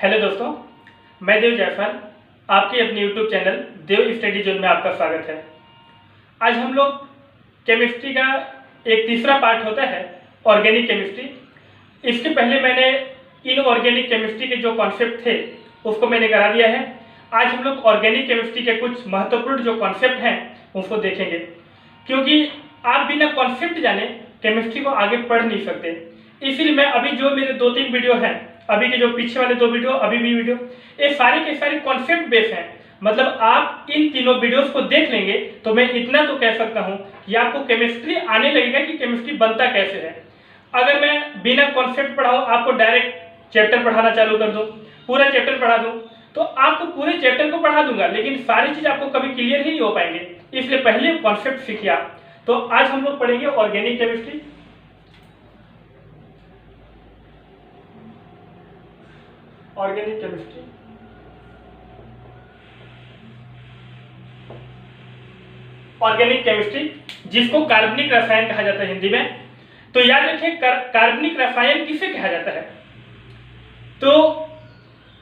Hello दोस्तों, मैं देव जायसवाल आपके अपने यूट्यूब चैनल देव स्टडी जोन में आपका स्वागत है। आज हम लोग केमिस्ट्री का एक तीसरा पार्ट होता है ऑर्गेनिक केमिस्ट्री। इसके पहले मैंने इनऑर्गेनिक केमिस्ट्री के जो कॉन्सेप्ट थे उसको मैंने करा दिया है। आज हम लोग ऑर्गेनिक केमिस्ट्री के कुछ महत्वपूर्ण जो कॉन्सेप्ट हैं उसको देखेंगे, क्योंकि आप बिना कॉन्सेप्ट जाने केमिस्ट्री को आगे पढ़ नहीं सकते। इसीलिए मैं अभी जो मेरे 2-3 वीडियो हैं, अभी के जो पीछे वाले 2 वीडियो, अभी भी वीडियो, ये सारे के सारे कॉन्सेप्ट बेस हैं। मतलब आप इन तीनों वीडियोस को देख लेंगे तो मैं इतना तो कह सकता हूं कि आपको केमिस्ट्री आने लगेगा कि केमिस्ट्री बनता कैसे है। अगर मैं बिना कॉन्सेप्ट पढ़ाऊं, आपको डायरेक्ट चैप्टर पढ़ाना चालू कर दूं, पूरा चैप्टर पढ़ा दूं, तो आपको पूरे चैप्टर को पढ़ा दूंगा, लेकिन सारी चीज आपको कभी क्लियर ही नहीं हो पाएंगे। इसलिए पहले कॉन्सेप्ट सीखिए आप। तो आज हम लोग पढ़ेंगे organic chemistry. Organic chemistry organic chemistry जिसको कार्बनिक रसायन कहा जाता है हिंदी में। तो याद रखिए, कार्बनिक रसायन किसे कहा जाता है? तो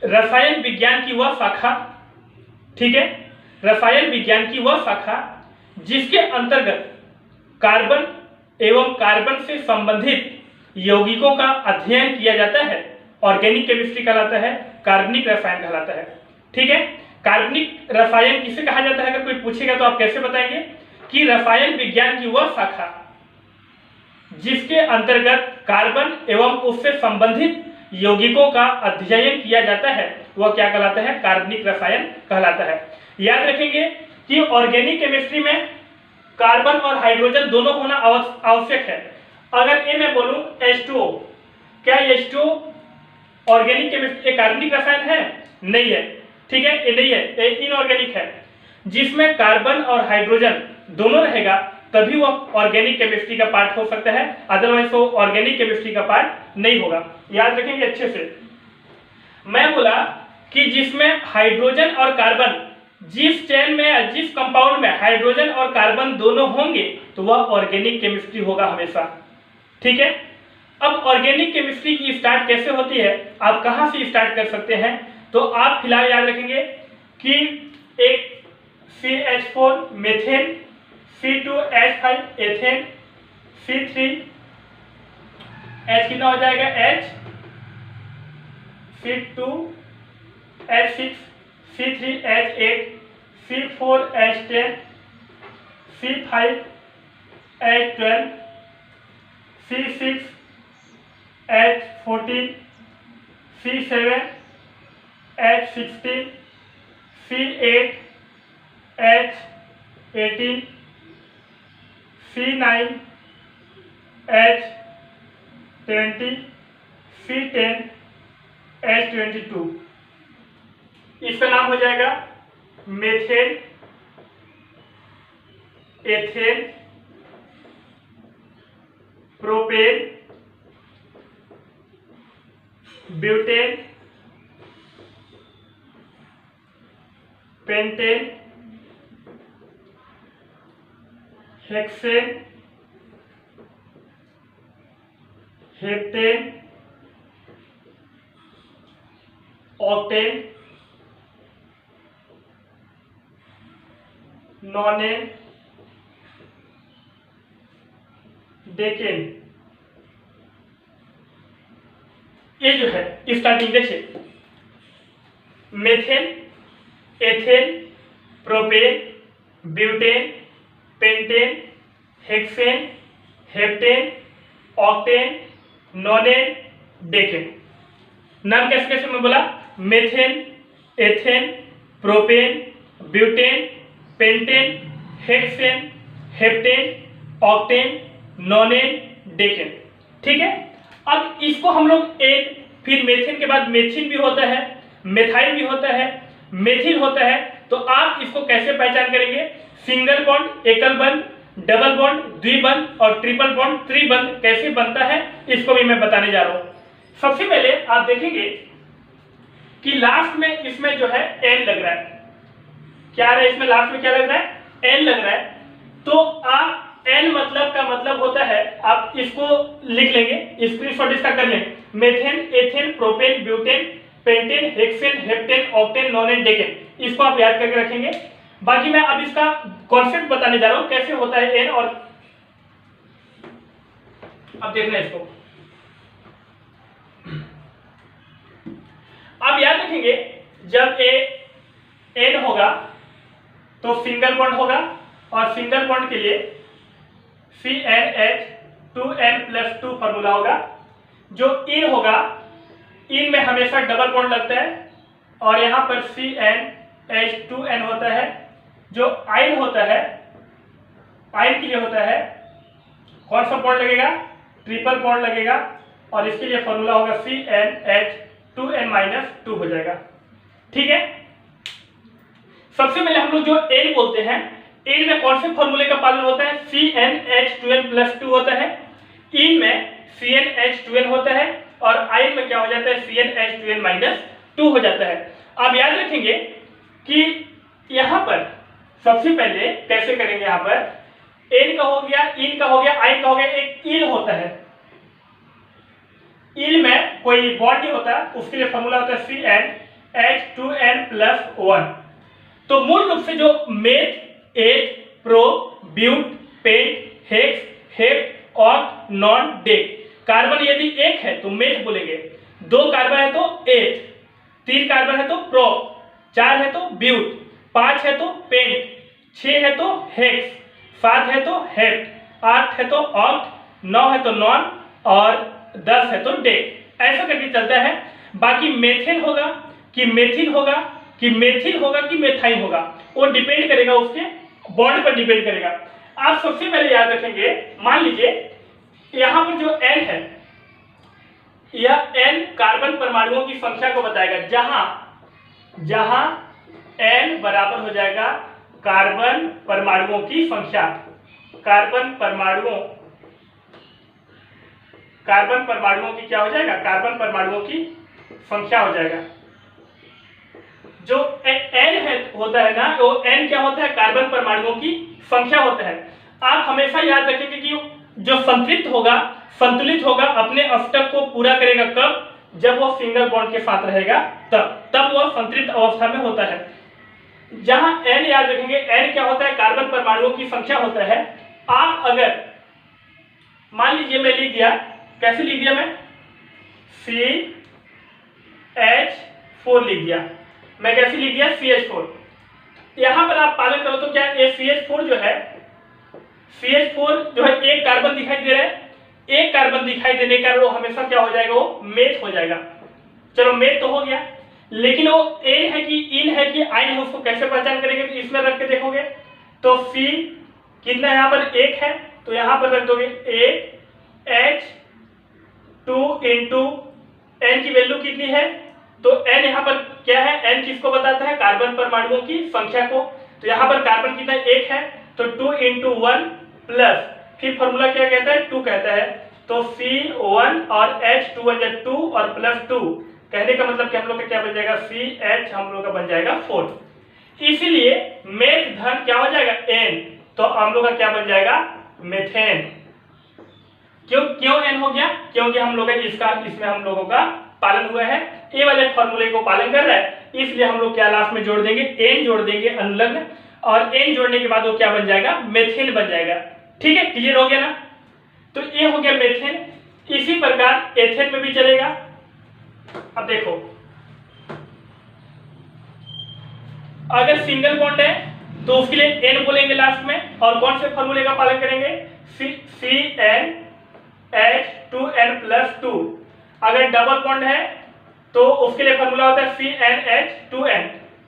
रसायन विज्ञान की वह शाखा, ठीक है, रसायन विज्ञान की वह शाखा जिसके अंतर्गत कार्बन एवं कार्बन से संबंधित यौगिकों का अध्ययन किया जाता है, ऑर्गेनिक केमिस्ट्री कहलाता है, कार्बनिक रसायन कहलाता है। ठीक है, कार्बनिक रसायन किसे कहा जाता है? अगर कोई पूछेगा तो आप कैसे बताएंगे कि रसायन विज्ञान की वह शाखा जिसके अंतर्गत कार्बन एवं उससे संबंधित यौगिकों का अध्ययन किया जाता है वह क्या कहलाता है? कार्बनिक रसायन कहलाता है। याद रखेंगे कि ऑर्गेनिक केमिस्ट्री में कार्बन और हाइड्रोजन दोनों होना आवश्यक है। अगर ये मैं बोलूं H2O, क्या H2O ऑर्गेनिक केमिस्ट्री कार्बनिक रसायन है? नहीं है। ठीक है, ये नहीं है, ये इनऑर्गेनिक है। जिसमें कार्बन और हाइड्रोजन दोनों रहेगा तभी वो ऑर्गेनिक केमिस्ट्री का पार्ट हो सकता है, अदरवाइज वो ऑर्गेनिक केमिस्ट्री का पार्ट नहीं होगा। याद रखेंगे अच्छे से। मैं बोला कि जिसमें हाइड्रोजन और कार्बन, जिस चेन में, जिस कंपाउंड में हाइड्रोजन और कार्बन दोनों होंगे तो वह ऑर्गेनिक केमिस्ट्री होगा हमेशा। ठीक है, अब ऑर्गेनिक केमिस्ट्री की स्टार्ट कैसे होती है, आप कहां से स्टार्ट कर सकते हैं? तो आप फिलहाल याद रखेंगे कि एक CH4 methane, C2H5 ethane, C3 H कितना हो जाएगा? H, C2H6, C3H8, C4H10, C5H12, C6H14, C7H16, C8H18, C9H20, C10H22। इसका नाम हो जाएगा methane, ethane, propane, butane, pentane, hexane, heptane, octane, nonane, decane. ये जो है स्टार्टिंग देखिए, methane, ethane, propane, butane, pentane, hexane, heptane, octane, nonane, decane. नाम कैसे कैसे मैं बोला? Methane, ethane, propane, butane, pentane, hexane, heptane, octane, nonane, decane. ठीक है, अब इसको हम लोग एक, फिर मेथेन के बाद मेथिन भी होता है, मेथाइल भी होता है, मेथिल होता है। तो आप इसको कैसे पहचान करेंगे? सिंगल बॉन्ड, एकल बंध, डबल बॉन्ड, द्विबंध और ट्रिपल बॉन्ड, त्रिबंध कैसे बनता है इसको भी मैं बताने जा रहा हूं। सबसे पहले आप देखेंगे कि लास्ट में इसमें जो है N लग रहा है। क्या है इसमें लास्ट में? क्या लग रहा है? N लग रहा है। तो आप N मतलब का मतलब होता है, आप इसको लिख लेंगे, स्क्रीनशॉट इसका कर लें, methane, ethane, propane, butane, pentane, hexane, heptane, octane, नोनेन, decane, इसको आप याद करके रखेंगे। बाकी मैं अब इसका कॉन्सेप्ट बताने जा रहा हूं कैसे होता है एन। और अब देखना इसको, आप याद रखेंगे जब एन होगा तो सिंगल बॉन्ड होगा, और सिंगल बॉन्ड के लिए CnH2n+2 फॉर्मूला होगा। जो इन होगा, इन में हमेशा डबल बॉन्ड लगता है, और यहां पर CnH2n होता है। जो आइन होता है, आइन के लिए होता है कौन सा बॉन्ड लगेगा, ट्रिपल बॉन्ड लगेगा, और इसके लिए फॉर्मूला होगा CnH2n-2 हो जाएगा। ठीक है, सबसे पहले हम लोग जो एन बोलते हैं, एन में कौन से फॉर्मूले का पालन होता है, CnH2n+2 होता है। इन में CnH2n होता है, और आयन में क्या हो जाता है, CnH2n-2 हो जाता है। आप याद रखेंगे कि यहां पर सबसे पहले कैसे करेंगे, यहां पर एन का हो गया, इन का हो गया, आयन का हो गया, एक इन होता है। इन में कोई बॉन्ड नहीं होता, उसके लिए फॉर्मूला होता है CnH2n+1। तो मूल रूप से जो मेथ, एथ, प्रो, ब्यूट, पेंट, हेक्स, हेप और नॉन, डेक, कार्बन यदि एक है तो मेथ बोलेंगे, 2 कार्बन है तो एथ, 3 कार्बन है तो प्रो, 4 है तो ब्यूट, 5 है तो पेंट, 6 है तो हेक्स, 7 है तो हेप, 8 है तो ऑक्ट, 9 है तो नॉन, और 10 है तो डेक। ऐसा करके चलता है। बाकी मेथेन होगा कि मेथिल होगा कि मेथिल होगा कि मेथाइन होगा, वो डिपेंड करेगा उसके बॉन्ड पर डिपेंड करेगा। आप सबसे पहले याद रखेंगे, मान लीजिए यहां पर जो N है, यह N कार्बन परमाणुओं की संख्या को बताएगा। जहां N बराबर हो जाएगा कार्बन परमाणुओं की संख्या, कार्बन परमाणुओं की क्या हो जाएगा, कार्बन परमाणुओं की संख्या हो जाएगा। जो N है होता है ना, वो N क्या होता है, कार्बन परमाणुओं की संख्या होता है। आप हमेशा याद रखेंगे कि जो संतुलित होगा अपने अष्टक को पूरा करेगा कब, जब वो सिंगल बॉन्ड के साथ रहेगा, तब वह संतृप्त अवस्था में होता है। जहां N याद रखेंगे, N क्या होता है, कार्बन परमाणुओं की संख्या होता है। आप अगर मान लीजिए मैं लिख दिया, कैसे लिख दिया मैं, CH4 लिख दिया, मैं कैसे लिख दिया, CH4। यहां पर आप पालन करो तो क्या ये CH4 जो है, एक कार्बन दिखाई दे रहा है, एक कार्बन दिखाई देने का वो हमेशा क्या हो जाएगा, वो मेथ हो जाएगा। चलो मेथ तो हो गया, लेकिन वो एन है कि इन है कि आइन है, उसको कैसे पहचान करेंगे, तो इसमें रख के देखोगे तो C कितना यहाँ पर 1 है, तो यहाँ पर रख दोगे H2 इंटू N की वैल्यू कितनी है, तो N यहाँ पर क्या है, N किसको बताता है, कार्बन परमाणुओं की संख्या को। तो यहाँ पर कार्बन कितना 1 है, तो 2 इंटू 1 प्लस, फिर फॉर्मूला क्या कहता है, 2 कहता है, तो C1 और H2 2 और प्लस 2, कहने का मतलब कि हम लोग का क्या बन जाएगा, CH हम लोग का बन जाएगा 4। इसीलिए मेथ धन क्या हो जाएगा, N, तो हम लोग का क्या बन जाएगा, मेथेन। क्यों N हो गया, क्योंकि हम लोग इसमें हम लोगों का पालन हुआ है, ए वाले फॉर्मूले को पालन कर रहा है, इसलिए हम लोग क्या लास्ट में जोड़ देंगे, N जोड़ देंगे अनुलग्न, और N जोड़ने के बाद वो क्या बन जाएगा, मेथेन बन जाएगा। ठीक है, क्लियर हो गया ना। तो ये हो गया मेथेन। इसी प्रकार एथेन में भी चलेगा। अब देखो, अगर सिंगल बॉन्ड है तो उसके लिए N बोलेंगे लास्ट में, और कौन से फॉर्मूले का पालन करेंगे, CnH2n+2। अगर डबल बॉन्ड है तो उसके लिए फॉर्मूला होता है CnH2n।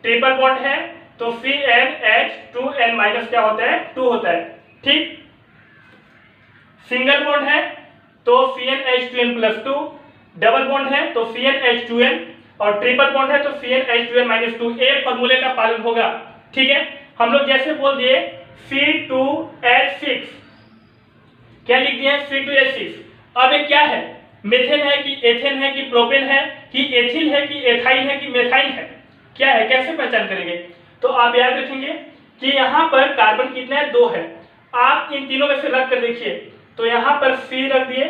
ट्रिपल बॉन्ड है तो CnH2n- क्या होता है, 2 होता है। ठीक, सिंगल बॉन्ड है तो CnH2n+2, डबल बॉन्ड है तो CnH2n, और ट्रिपल बॉन्ड है तो CnH2n-2। एक फॉर्मूले का पालन होगा। ठीक है, हम लोग जैसे बोल दिए C2H6, क्या लिख दिए, C2H6। अब ये क्या है, मेथेन है कि एथेन है कि प्रोपेन है कि एथिल है कि एथाइन है कि मेथाइन है, क्या है, कैसे पहचान करेंगे। तो आप याद रखेंगे कि यहाँ पर कार्बन कितना है, 2 है। आप इन तीनों में से रख कर देखिए, तो यहाँ पर C रख दिए,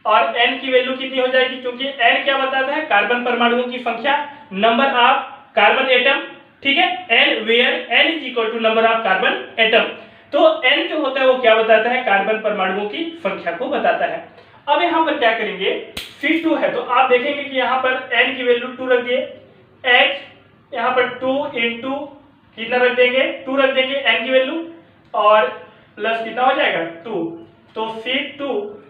और n की वैल्यू कितनी हो जाएगी, क्योंकि n क्या बताता है, कार्बन परमाणुओं की संख्या, नंबर ऑफ कार्बन एटम, ठीक है, n where n is equal to number of carbon atom. तो n जो होता है वो क्या बताता है, कार्बन परमाणुओं की संख्या को बताता है। अब यहाँ पर क्या करेंगे, C2 है तो आप देखेंगे कि यहाँ पर n की वैल्यू 2 रख दिए, H यहाँ पर 2 इंटू कितना रख देंगे, 2 रख देंगे n की वैल्यू, और प्लस कितना हो जाएगा 2, तो C2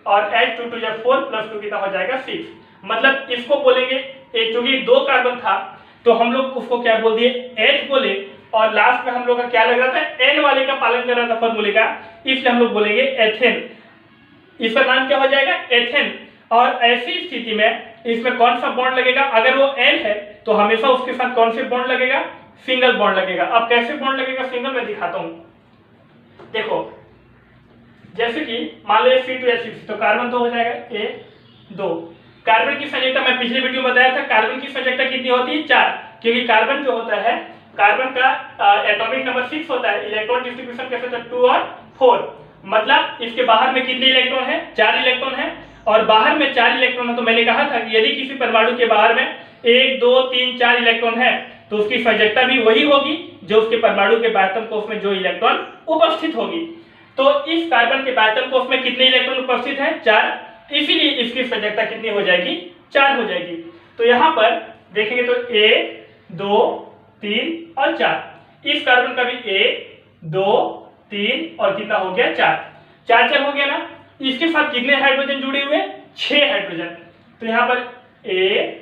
और H2 2 4 प्लस 2 कितना हो जाएगा 6। मतलब इसको बोलेंगे, क्योंकि 2 कार्बन था तो हम लोग उसको क्या बोल दिए, H बोले, और लास्ट में हम लोग का क्या लग रहा था, N वाले का पालन कर रहा था फॉर्मूले का, इसलिए हम लोग बोलेंगे एथेन। इसका नाम क्या हो जाएगा, एथेन। और ऐसी स्थिति में इसमें कौन सा बॉन्ड लगेगा, अगर वो N है तो हमेशा उसके साथ कौन से बॉन्ड लगेगा, सिंगल बॉन्ड लगेगा। अब कैसे बॉन्ड लगेगा सिंगल, मैं दिखाता हूं। देखो जैसे कि मान लो C2H6 तो कार्बन तो हो जाएगा A2। कार्बन की संयोजकता मैं पिछले वीडियो में बताया था, कार्बन की संयोजकता कितनी होती है, 4, क्योंकि कार्बन जो होता है, कार्बन का एटॉमिक नंबर 6 होता है, इलेक्ट्रॉन डिस्ट्रीब्यूशन कैसे होता है 2 और 4, मतलब इसके बाहर में कितने इलेक्ट्रॉन है, 4 इलेक्ट्रॉन है, और बाहर में 4 इलेक्ट्रॉन है। तो मैंने कहा था कि यदि किसी परमाणु के बाहर में 1 2 3 4 इलेक्ट्रॉन है तो उसकी संयोजकता भी वही होगी जो उसके परमाणु के बाह्यतम कोश में जो इलेक्ट्रॉन उपस्थित होगी। तो इस कार्बन के बाह्यतम कोश में कितने इलेक्ट्रॉन उपस्थित हैं, 4, इसीलिए इसकी संयोजकता कितनी हो जाएगी, 4 हो जाएगी। तो यहाँ पर देखेंगे तो 1 2 3 और 4, इस कार्बन का भी 1 2 3 और कितना हो गया 4, 4 हो गया ना। इसके साथ कितने हाइड्रोजन जुड़े हुए, 6 हाइड्रोजन। तो यहाँ पर 1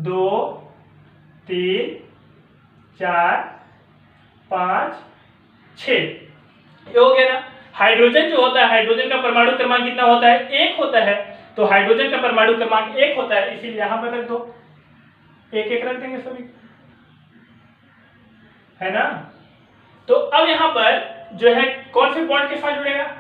2 3 4 5 6, ये हो गया ना। हाइड्रोजन जो होता है, हाइड्रोजन का परमाणु क्रमांक कितना होता है, 1 होता है, तो हाइड्रोजन का परमाणु क्रमांक 1 होता है, इसीलिए यहां पर रख दो, 1 रख देंगे सभी, है ना। तो अब यहां पर जो है कौन से बॉन्ड के साथ जुड़ेगा,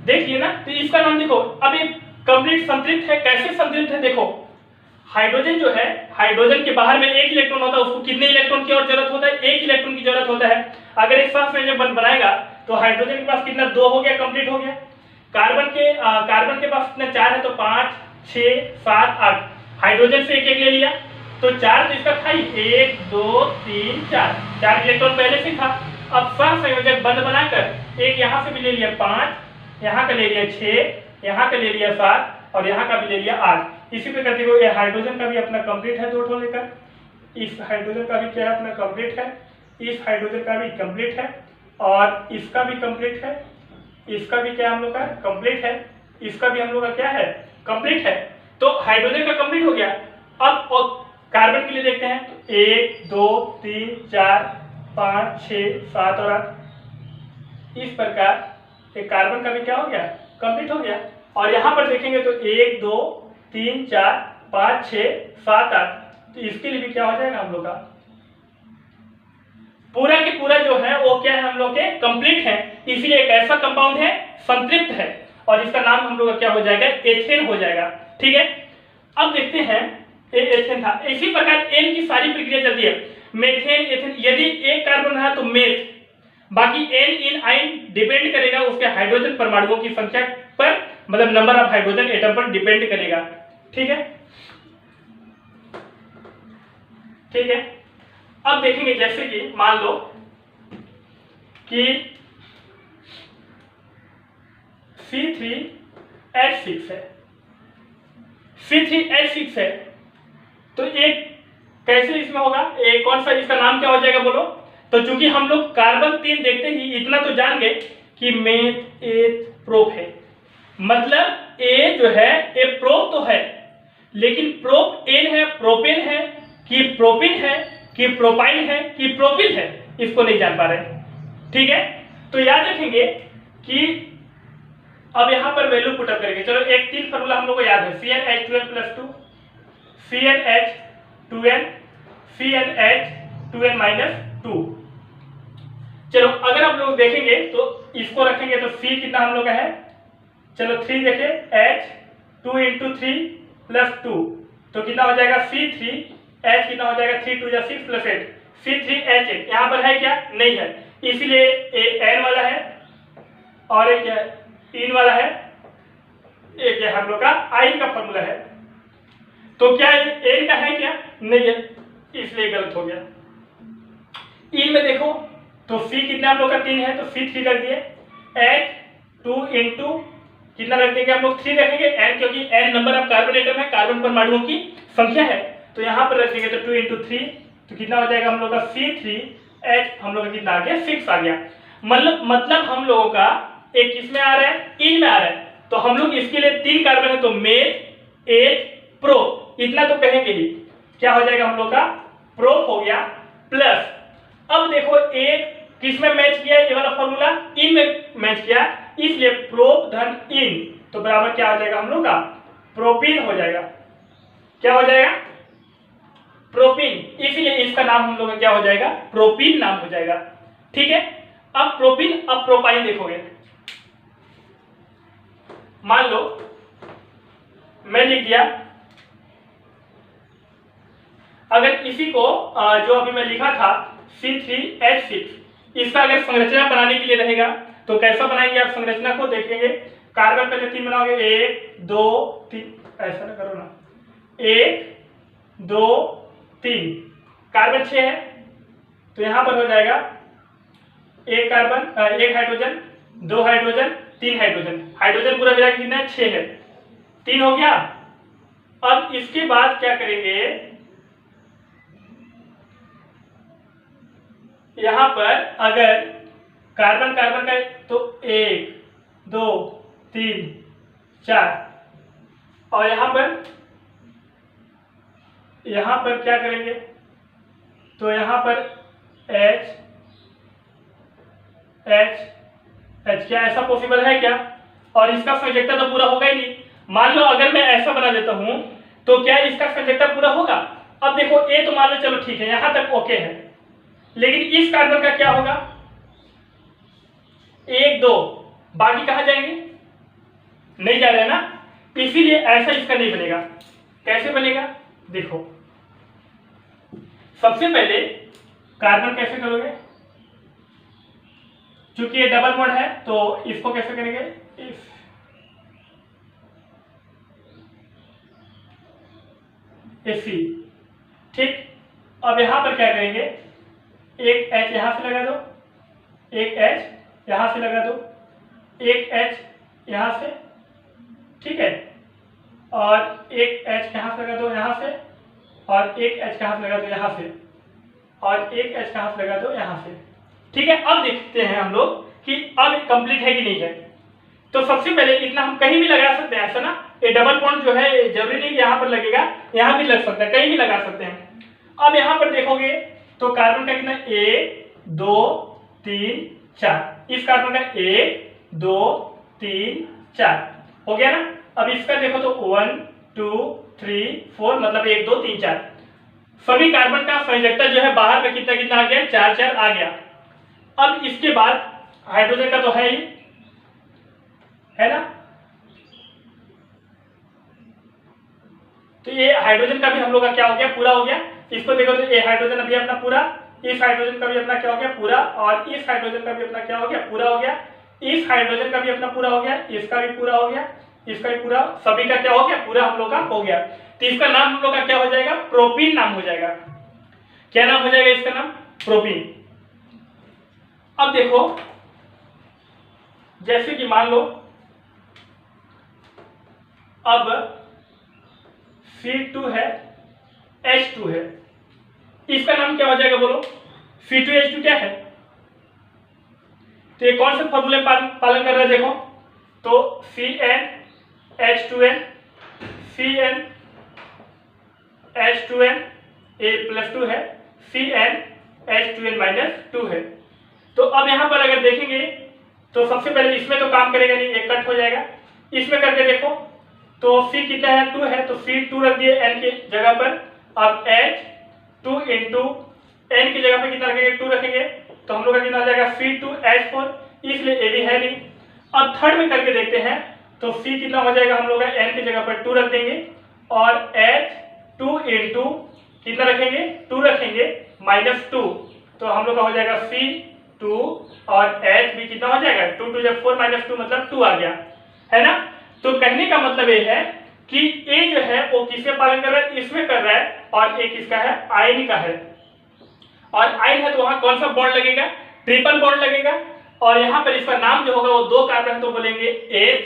देखिए ना, तो इसका नाम देखो, अब ये कंप्लीट संतृप्त है। कैसे संतृप्त है, देखो हाइड्रोजन जो है, हाइड्रोजन के बाहर में 1 इलेक्ट्रॉन होता है, उसको कितने इलेक्ट्रॉन की और जरूरत होता है, 1 इलेक्ट्रॉन की जरूरत होता है। अगर एक साथ में जब बनाएगा तो हाइड्रोजन के पास कितना, 2 हो गया, कंप्लीट हो गया। कार्बन के पास कितना, 4 है, तो 5 6 7 8, हाइड्रोजन से 1 ले लिया, तो 4 तो इसका था ही, 1 2 3 4 इलेक्ट्रॉन पहले से था। अब सह संयोजक बंद बनाकर एक यहाँ से भी ले लिया 5, यहाँ का ले लिया 6, यहाँ का ले लिया 7 और यहाँ का भी ले लिया 8। इसी पे करते हुए हाइड्रोजन का भी अपना कंप्लीट है, 2 लेकर, इस हाइड्रोजन का भी क्या है, अपना कंप्लीट है, इस हाइड्रोजन का भी कंप्लीट है, और इसका भी कंप्लीट है, इसका भी क्या हम लोग का कंप्लीट है, इसका भी हम लोग का क्या है, कंप्लीट है। तो हाइड्रोजन का कंप्लीट हो गया। अब कार्बन के लिए देखते हैं, तो 1 2 3 4 5 6 7 और 8, इस प्रकार एक कार्बन का भी क्या हो गया, कंप्लीट हो गया। और यहाँ पर देखेंगे तो 1 2 3 4 5 6 7 8, तो इसके लिए भी क्या हो जाएगा हम लोग का पूरा के पूरा जो है वो क्या है, हम लोग के कंप्लीट है, इसलिए एक ऐसा कंपाउंड है, संतृप्त है, और इसका नाम हम लोग का क्या हो जाएगा, एथेन हो जाएगा। ठीक है, अब देखते हैं, एथेन था। इसी प्रकार एन की सारी प्रक्रिया चलती है, मेथेन एथेन, यदि एक कार्बन रहा तो मेथ, बाकी एन इन आइन डिपेंड करेगा उसके हाइड्रोजन परमाणुओं की संख्या पर, मतलब नंबर ऑफ हाइड्रोजन एटम पर डिपेंड करेगा। ठीक है, ठीक है। अब देखेंगे जैसे कि मान लो कि C3H6 है, C3H6 है, तो एक कैसे इसमें होगा, एक कौन सा, इसका नाम क्या हो जाएगा बोलो। तो चूंकि हम लोग कार्बन 3 देखते ही इतना तो जान गए कि मेथ एथ प्रोप है, मतलब ए जो है ए प्रोप तो है, लेकिन प्रोप एन है, प्रोपेन है कि प्रोपिन है कि प्रोपाइन है कि प्रोपिल है, इसको नहीं जान पा रहे। ठीक है, तो याद रखेंगे कि अब यहां पर वैल्यू पुटअप करेंगे। चलो एक 3 फार्मूला हम लोग को याद है, CnH2n+2, CnH2n, CnH2n-2। चलो अगर आप लोग देखेंगे तो इसको रखेंगे तो C कितना हम लोग का है, चलो 3 देखें, H 2 × 3 + 2, तो कितना हो जाएगा C3, H कितना हो जाएगा 3 × 2 = 6 + 8, C3H8 यहाँ पर है क्या? नहीं है, इसलिए ये N वाला है और एक क्या इन वाला है, एक हम लोग का आइन का फॉर्मूला है। तो क्या N का है क्या? नहीं है, इसलिए गलत हो गया। इन में देखो तो C कितना हम लोग का 3 है तो C3 रख दिए, H 2 इंटू कितना रख देंगे हम लोग 3 रखेंगे, N क्योंकि N number of carbon atom है, कार्बन परमाणुओं की संख्या है, तो यहाँ पर रख देंगे तो 2 इंटू 3 तो कितना हो जाएगा हम लोग का C3H हम लोग का कितना आ गया 6 आ गया। मतलब हम लोगों का एक किसमें आ रहा है? इन में आ रहा है, तो हम लोग इसके लिए 3 कार्बन है तो मेल 8 प्रो इतना तो कहेंगे ही, क्या हो जाएगा हम लोग का प्रोप हो गया प्लस। अब देखो एक किसमें मैच किया ये वाला फॉर्मूला? इन में मैच किया, इसलिए प्रोप धन इन तो बराबर क्या हो जाएगा हम लोग का प्रोपीन हो जाएगा। क्या हो जाएगा? प्रोपीन, इसलिए इसका नाम हम लोग का क्या हो जाएगा? प्रोपीन नाम हो जाएगा। ठीक है, अब प्रोपीन अब प्रोपाइन देखोगे, मान लो मैं लिख दिया, अगर इसी को जो अभी मैं लिखा था C3H6 इसका अगर संरचना बनाने के लिए रहेगा तो कैसा बनाएंगे आप संरचना को देखेंगे। कार्बन पहले 3 बनाओगे, 1 2 3, ऐसा ना करो ना, 1 2 3, कार्बन 6 है तो यहां पर हो जाएगा एक कार्बन एक हाइड्रोजन 2 हाइड्रोजन 3 हाइड्रोजन, हाइड्रोजन पूरा मिला के कितना है 6 है, 3 हो गया। अब इसके बाद क्या करेंगे, यहां पर अगर कार्बन कार्बन का तो 1 2 3 4 और यहां पर क्या करेंगे तो यहां पर H H H क्या ऐसा पॉसिबल है क्या? और इसका संयोजकता तो पूरा होगा ही नहीं। मान लो अगर मैं ऐसा बना देता हूं तो क्या इसका संयोजकता पूरा होगा? अब देखो A तो मान लो चलो ठीक है यहां तक ओके है, लेकिन इस कार्बन का क्या होगा? 1 2 बाकी कहां जाएंगे? नहीं जा रहे ना, इसीलिए ऐसा इसका नहीं बनेगा। कैसे बनेगा देखो, सबसे पहले कार्बन कैसे करोगे, क्योंकि ये डबल बॉन्ड है तो इसको कैसे करेंगे, इसी ठीक। अब यहां पर क्या करेंगे, एक H यहां से लगा दो, एक H यहां से लगा दो, एक H यहां से, ठीक है, और एक H यहां से लगा दो यहां से, और एक H कहां से लगा दो यहां से, और एक H कहां से लगा दो यहां से। ठीक है, अब देखते हैं हम लोग कि अब कंप्लीट है कि नहीं है। तो सबसे पहले इतना हम कहीं भी लगा सकते हैं, ऐसा ना, ये डबल बॉन्ड जो है जरूरी नहीं कि यहाँ पर लगेगा, यहाँ भी लग सकता है, कहीं भी लगा सकते हैं। अब यहाँ पर देखोगे तो कार्बन का कितना 1 2 3 4, इस कार्बन का 1 2 3 4 हो गया ना। अब इसका देखो तो 1 2 3 4 मतलब 1 2 3 4, सभी कार्बन का संयोजकता जो है बाहर में कितना कितना आ गया 4 4 आ गया। अब इसके बाद हाइड्रोजन का तो है ही, है ना, तो ये हाइड्रोजन का भी हम लोग का क्या हो गया पूरा हो गया। इसको देखो तो ये हाइड्रोजन अभी अपना पूरा, इस हाइड्रोजन का भी अपना क्या हो गया पूरा, और इस हाइड्रोजन का भी अपना क्या हो गया पूरा हो गया, इस हाइड्रोजन का भी अपना पूरा हो गया, इसका भी पूरा हो गया, इसका भी पूरा, सभी का क्या हो गया पूरा हम लोग का हो गया। तो इसका नाम हम लोग का क्या हो जाएगा, प्रोपीन नाम हो जाएगा। क्या नाम हो जाएगा इसका नाम, प्रोपीन। अब देखो जैसे कि मान लो अब C2 है H2 है, इसका नाम क्या हो जाएगा बोलो, C2H2 क्या है, तो ये कौन से फॉर्मूले पालन कर रहा है देखो, तो CnH2n CnH2n A+2 है, CnH2n-2 है। तो अब यहां पर अगर देखेंगे तो सबसे पहले इसमें तो काम करेगा नहीं, एक कट हो जाएगा। इसमें करके देखो तो C कितना है 2 है, तो C2 रख दिए N की जगह पर। अब H 2 इंटू N की जगह पर कितना रखेंगे 2 रखेंगे, तो हम लोग का कितना आ जाएगा C2H4, इसलिए A भी है नहीं। अब थर्ड में करके देखते हैं तो C कितना हो जाएगा हम लोग N की जगह पर 2 रख देंगे, और H 2 इंटू कितना रखेंगे 2 रखेंगे, -2, तो हम लोग का हो जाएगा C2 और H भी कितना हो जाएगा 2 2 4 -2 मतलब 2 आ गया, है ना। तो कहने का मतलब ये है कि A जो है वो किससे पालन कर रहा है, इसमें कर रहा है, और एक किसका है, आयन का है। और आयन है तो वहां कौन सा बॉन्ड लगेगा, ट्रिपल बॉन्ड लगेगा। और यहाँ पर इसका नाम जो होगा वो 2 कार्बन है तो बोलेंगे एथ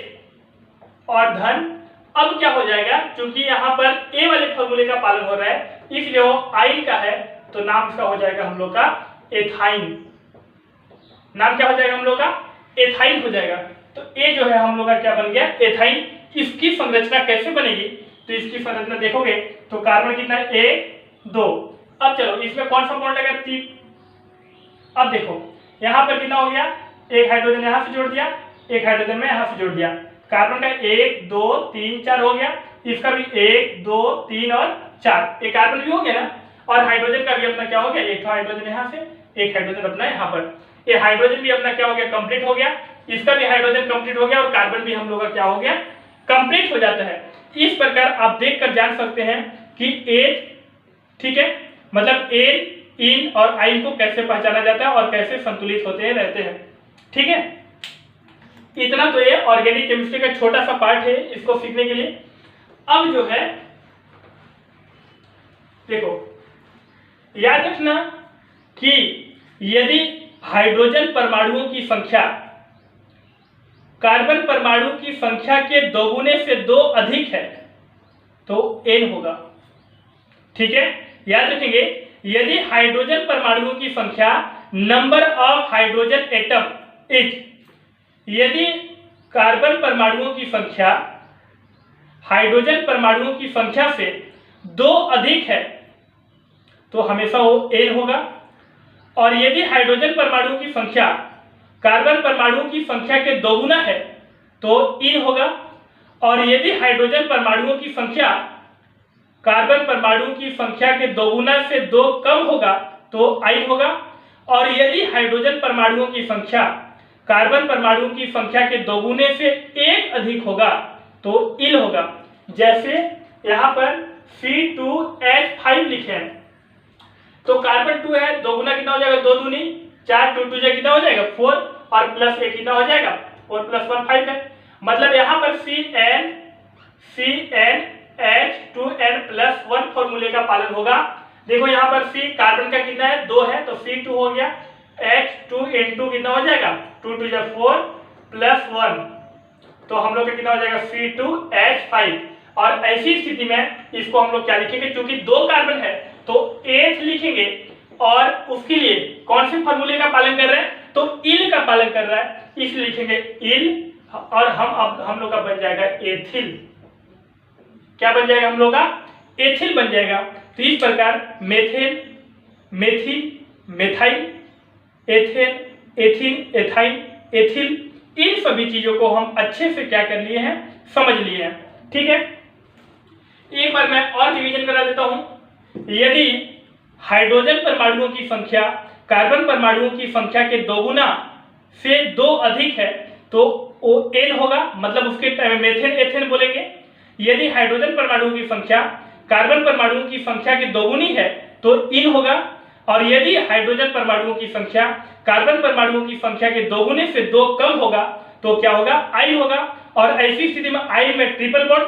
और धन। अब क्या हो जाएगा, क्योंकि यहाँ पर ए वाले फॉर्मूले का पालन हो रहा है इसलिए वो आयन का है, तो नाम इसका हो जाएगा हम लोग का एथाइन। नाम क्या हो जाएगा हम लोग का, एथाइन हो जाएगा। तो ए जो है हम लोग का क्या बन गया, एथाइन। इसकी संरचना कैसे बनेगी, तो इसकी संरचना देखोगे तो कार्बन कितना है 1 2। अब चलो इसमें कौन सा बॉन्ड लगा, 3। अब देखो यहाँ पर कितना हो गया, एक हाइड्रोजन यहाँ से जोड़ दिया, एक हाइड्रोजन में यहाँ से जोड़ दिया, कार्बन का 1 2 3 4 हो गया, इसका भी 1 2 3 और 4, एक कार्बन भी हो गया ना। और हाइड्रोजन का भी अपना क्या हो गया, एक हाइड्रोजन यहाँ से, एक हाइड्रोजन अपना यहाँ पर, ये हाइड्रोजन भी अपना क्या हो गया, कंप्लीट हो गया, इसका भी हाइड्रोजन कंप्लीट हो गया, और कार्बन भी हम लोग का क्या हो गया, कंप्लीट हो जाता है। इस प्रकार आप देखकर जान सकते हैं कि एथ, ठीक है, मतलब एन इन और आइन को कैसे पहचाना जाता है और कैसे संतुलित होते हैं रहते हैं, ठीक है। इतना तो ये ऑर्गेनिक केमिस्ट्री का छोटा सा पार्ट है इसको सीखने के लिए। अब जो है देखो याद रखना कि यदि हाइड्रोजन परमाणुओं की संख्या कार्बन परमाणु की संख्या के दोगुने से 2 अधिक है तो n होगा, ठीक है। याद रखेंगे यदि हाइड्रोजन परमाणुओं की संख्या number of hydrogen atom is, यदि कार्बन परमाणुओं की संख्या हाइड्रोजन परमाणुओं की संख्या से 2 अधिक है तो हमेशा वो n होगा। और यदि हाइड्रोजन परमाणुओं की संख्या कार्बन परमाणुओं की संख्या के दोगुना है तो इन होगा। और यदि हाइड्रोजन परमाणुओं की संख्या कार्बन परमाणुओं की संख्या के दोगुना से 2 कम होगा तो आइन होगा। और यदि हाइड्रोजन परमाणुओं की संख्या कार्बन परमाणुओं की संख्या के दोगुने से 1 अधिक होगा तो इल होगा। जैसे यहाँ पर C2H5 लिखे हैं तो कार्बन 2 है, दोगुना कितना हो जाएगा, 2 दूनी 4, 2 2 कितना हो जाएगा 4, और प्लस 1 कितना हो जाएगा 4 + 1 5 है। मतलब यहाँ पर CnH2n+1 फॉर्मूले का पालन होगा। देखो यहाँ पर C कार्बन का कितना है 2 है तो C2 हो गया, H2n2 कितना हो जाएगा 2 2 4 + 1 तो हम लोग का कितना हो जाएगा C2H5। और ऐसी स्थिति में इसको हम लोग क्या लिखेंगे, क्योंकि 2 कार्बन है तो एथ लिखेंगे, और उसके लिए कौन से फॉर्मूले का पालन कर रहे हैं, तो इल का पालन कर रहा है इसलिए लिखेंगे इल। और हम लोग का बन जाएगा एथिल। क्या बन जाएगा हम लोग का, एथिल बन जाएगा। तो इस प्रकार methane, methyl, methyl, ethane, ethyne, ethyl, ethyl, इन सभी चीजों को हम अच्छे से क्या कर लिए हैं, समझ लिए हैं, ठीक है। एक बार मैं और रिवीजन करा देता हूं। यदि हाइड्रोजन परमाणुओं की संख्या कार्बन परमाणुओं की संख्या के दोगुना से 2 अधिक है तो वो n होगा, मतलब उसके मेथेन एथेन बोलेंगे। यदि हाइड्रोजन परमाणुओं की संख्या कार्बन परमाणुओं की संख्या की दोगुनी है तो इन होगा। और यदि हाइड्रोजन परमाणुओं की संख्या कार्बन परमाणुओं की संख्या के दोगुने से 2 कम होगा तो क्या होगा, आइन होगा। और ऐसी स्थिति में आइन में ट्रिपल बॉन्ड,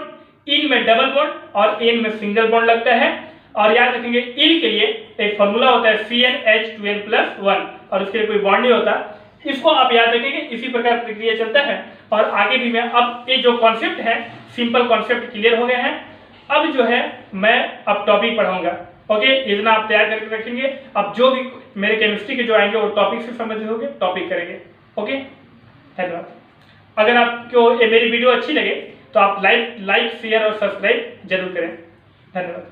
इन में डबल बॉन्ड और एन में सिंगल बॉन्ड लगता है। और याद रखेंगे इल के लिए एक फॉर्मूला होता है CnH2n+1 और उसके लिए कोई बॉन्ड नहीं होता, इसको आप याद रखेंगे। इसी प्रकार प्रक्रिया चलता है। और आगे भी मैं अब ये जो कॉन्सेप्ट है सिंपल कॉन्सेप्ट क्लियर हो गए हैं। अब जो है मैं अब टॉपिक पढ़ाऊंगा, ओके, इतना आप तैयार करके रखेंगे। अब जो भी मेरे केमिस्ट्री के जो आएंगे वो टॉपिक से संबंधित होंगे, टॉपिक करेंगे, ओके। धन्यवाद। अगर आपको ये मेरी वीडियो अच्छी लगे तो आप लाइक शेयर और सब्सक्राइब जरूर करें। धन्यवाद।